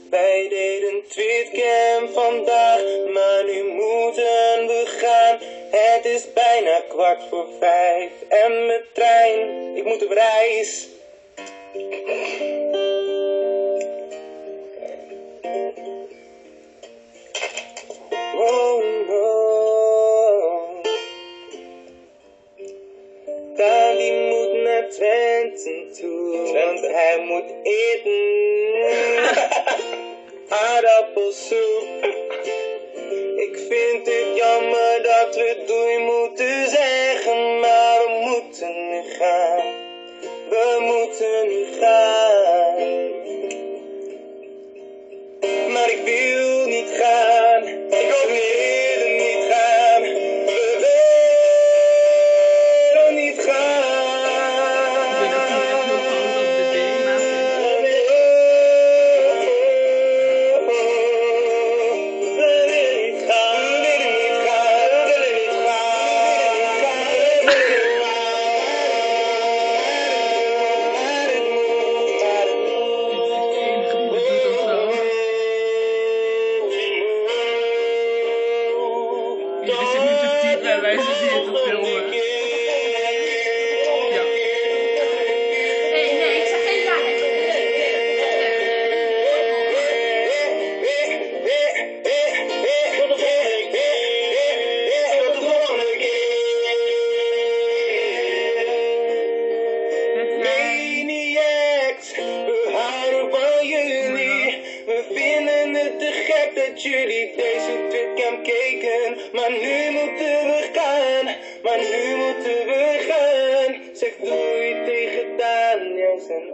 Wij deden tweetcam vandaag, maar nu moeten we gaan. Het is bijna 4:15 en mijn trein, ik moet op reis. Oh no. Daan die moet naar Twente toe, want hij moet eten. Aardappelsoep. Ik vind het jammer dat we doei moeten zeggen, maar we moeten nu gaan. We moeten nu gaan. Maar ik wil niet gaan. Ik ook willen niet gaan. We willen niet gaan. Ik ben ook niet echt heel groot op de ding, maar jullie deze tweetcam keken, maar nu moeten we gaan, zeg doei tegen Daniels en